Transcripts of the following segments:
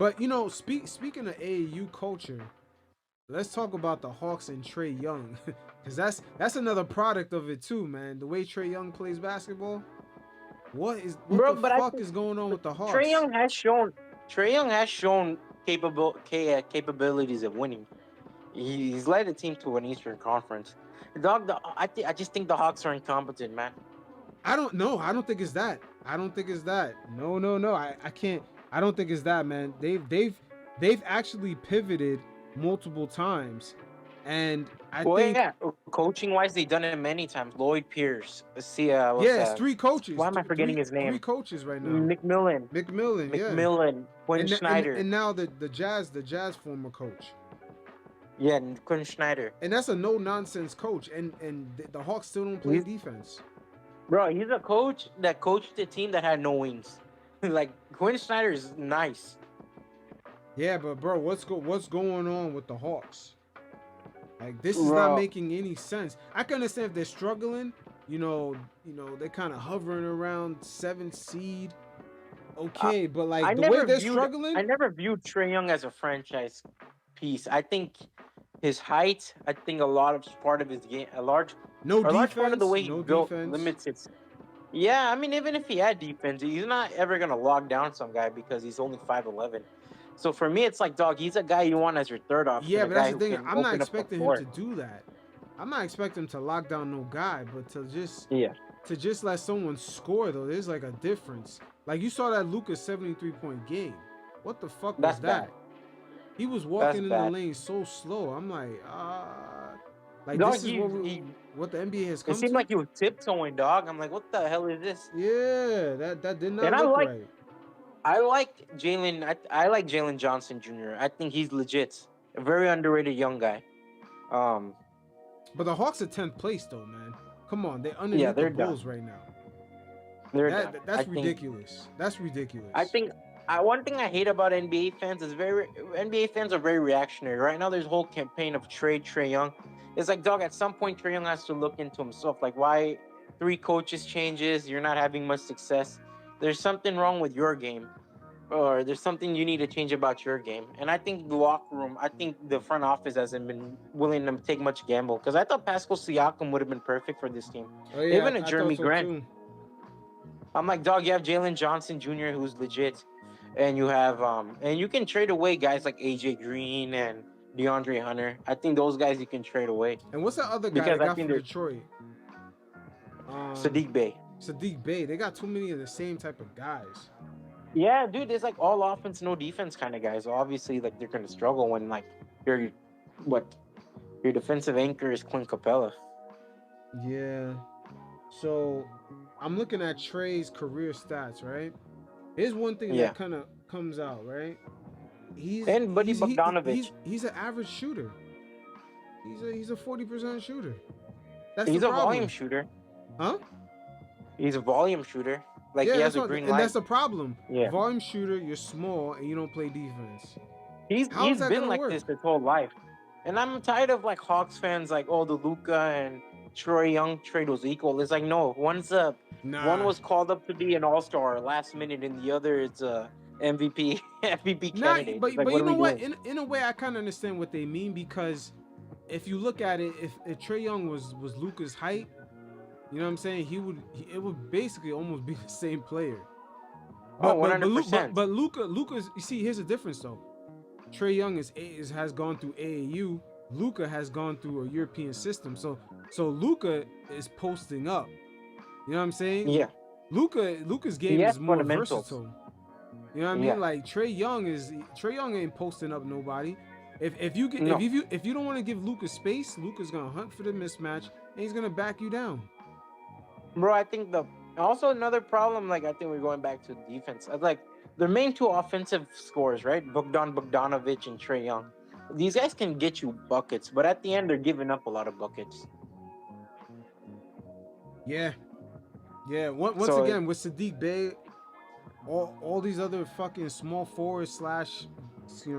But speaking of AAU culture, let's talk about the Hawks and Trae Young, because that's another product of it too, man. The way Trae Young plays basketball, what Bro, the but I fuck think is going on with the Trey Hawks? Young has shown Trey Young has shown capabilities of winning. He's led the team to an Eastern Conference. Dog, I just think the Hawks are incompetent, man. I don't know. I don't think it's that. I don't think it's that. No, no, no. I can't. I don't think it's that, man. They've actually pivoted multiple times, and I Well, think yeah, coaching wise, they've done it many times. Lloyd Pierce, see, what's yeah, it's that? three coaches, Why am I forgetting his three name? coaches right now. McMillan, McMillan, yeah, McMillan, Quinn and Snyder. now the Jazz former coach, Yeah, Quinn Snyder. and that's a no nonsense coach, and the Hawks still don't play He's defense. Bro, he's a coach that coached a team that had no wings. Like Quinn Snyder is nice. Yeah, but bro, what's going on with the Hawks? Like this is not Bro, making any sense. I can understand if they're struggling, they're kind of hovering around 7th seed. I, Okay, but I like the way never they're viewed I struggling, never viewed Trey Young as a franchise piece. I think his height, I think a lot of part of his game, no a large part of the defense, way he's no built defense. limits his. Yeah, I mean, even if he had defense, he's not ever gonna log down some guy because he's only 5'11". So for me, it's like, dog, he's a guy you want as your third option, Yeah, a but that's guy the who thing. can I'm not open up the expecting him to floor. do that. I'm not expecting him to lock down no guy, but Yeah, to just let someone score though, there's like a difference. Like you saw that Lucas 73-point game. What the fuck was that's bad. that? He was That's walking in the bad. lane so slow. I'm like Dog, this is what the NBA has it come seemed to. like he was tiptoeing, dog. I'm like, what the hell is this? Yeah, that did not And look right. I like Jalen. I like Jalen Johnson Jr. I think he's legit, a very underrated young guy. Um, But the Hawks are 10th place though, man. Come on, they're yeah, underneath the they're done. Bulls right now. They're done. That's ridiculous. That's I ridiculous. think, one thing I hate about NBA fans is NBA fans are very reactionary. Right now, there's a whole campaign of Trey Young. It's like, dog, at some point, Trey Young has to look into himself. Like, why three coaches changes? You're not having much success. There's something wrong with your game, or there's something you need to change about your game. And I think the locker room, I think the front office hasn't been willing to take much gamble. Because I thought Pascal Siakam would have been perfect for this team. Oh yeah, Even a I thought Jeremy so Grant. too. I'm like, dog, you have Jalen Johnson Jr., who's legit, and you have and you can trade away guys like AJ Green and DeAndre Hunter. I think those guys you can trade away And what's that other guy they because I got think from they're Detroit? Um, Sadiq Bey. Sadiq Bey. They got too many of the same type of guys. Yeah, dude, it's like all offense, no defense kind of guys. So obviously, like they're gonna struggle when like your what your defensive anchor is Clint Capella. Yeah. So I'm looking at Trey's career stats, right? Here's one thing Yeah, that kind of comes out, right? He's and Buddy he's he, Bogdanovich. he's an average shooter. He's a 40% shooter. That's the He's a volume problem. shooter. Huh? He's a volume shooter. Like Yeah, he that's has a what green and light. that's the problem. Yeah, Volume shooter, you're small and you don't play defense. he's How is he's that been gonna like this work? his whole life. And I'm tired of like Hawks fans like, oh, the Luca and Troy Young trade was equal. It's like, no, one Nah. was called up to be an All Star last minute, and the other is a MVP MVP Not candidate. It's but like, but what you are know we what? doing? In a way I kinda understand what they mean because if you look at it, if Trey Young was Luca's height, you know what I'm saying? It would basically almost be the same player. Oh, But one but but hundred Lu- but, percent. but Luca's you see here's the difference though. Trey Young has gone through AAU. Luca has gone through a European system. So Luca is posting up. You know what I'm saying? Yeah, Luca's he game has is more fundamentals. versatile. You know what I Yeah, mean? Like Trey Young ain't posting up nobody. no, If you don't want to give Luca space, Luca's gonna hunt for the mismatch and he's gonna back you down. bro. I think the also another problem. Like I think we're going back to defense. Like their main two offensive scores, right? Bogdanovich and Trey Young. These guys can get you buckets, but at the end they're giving up a lot of buckets. Yeah, yeah. Once So again with Sadiq Bey, all these other fucking small forwards slash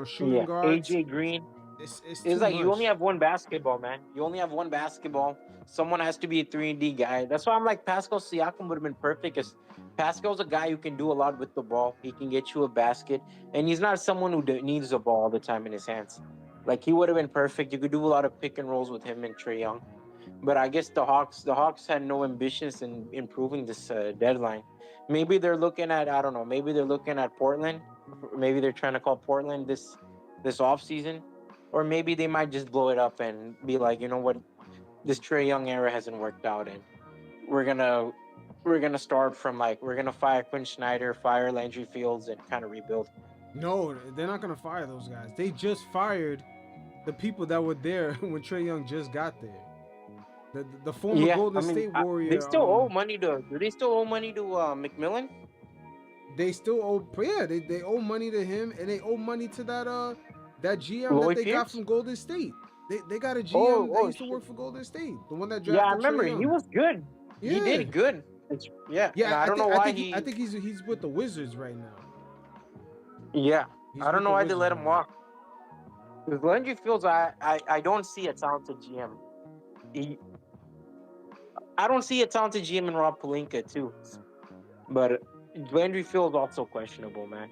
shooting yeah, guards, AJ Green. it's It's too like you only much. have one basketball, man. You only have one basketball. Someone has to be a 3-and-D guy. That's why I'm like Pascal Siakam would have been perfect as Pascal's a guy who can do a lot with the ball. He can get you a basket, and he's not someone who needs the ball all the time in his hands. Like he would have been perfect. You could do a lot of pick and rolls with him and Trae Young. But I guess the Hawks had no ambitions in improving this deadline. Maybe they're looking at I don't know. Maybe they're looking at Portland. Maybe they're trying to call Portland this off season, or maybe they might just blow it up and be like, you know what, this Trae Young era hasn't worked out, and we're gonna we're gonna start from like we're gonna fire Quinn Snyder, fire Landry Fields, and kind of rebuild. No, they're not gonna fire those guys. They just fired the people that were there when Trae Young just got there. The former Yeah, I Golden mean, State they Warrior, still owe money to. Do they still owe money to McMillan? they still owe. Yeah, they owe money to him, and they owe money to that GM that Lloyd they got Pierce? from Golden State. They got a Oh, GM that oh used to shit. work for Golden State, the one that Yeah, I drafted Trae remember. He Young. was good. He Yeah, did good. Yeah, and yeah. I I don't know think I why think he. I think he's with the Wizards right now. Yeah, He's I don't with know the why they Wizards let him right now. walk. Because Landry Fields, I don't see a talented GM. He, I don't see a talented GM in Rob Pelinka too. But Landry Fields also questionable, man.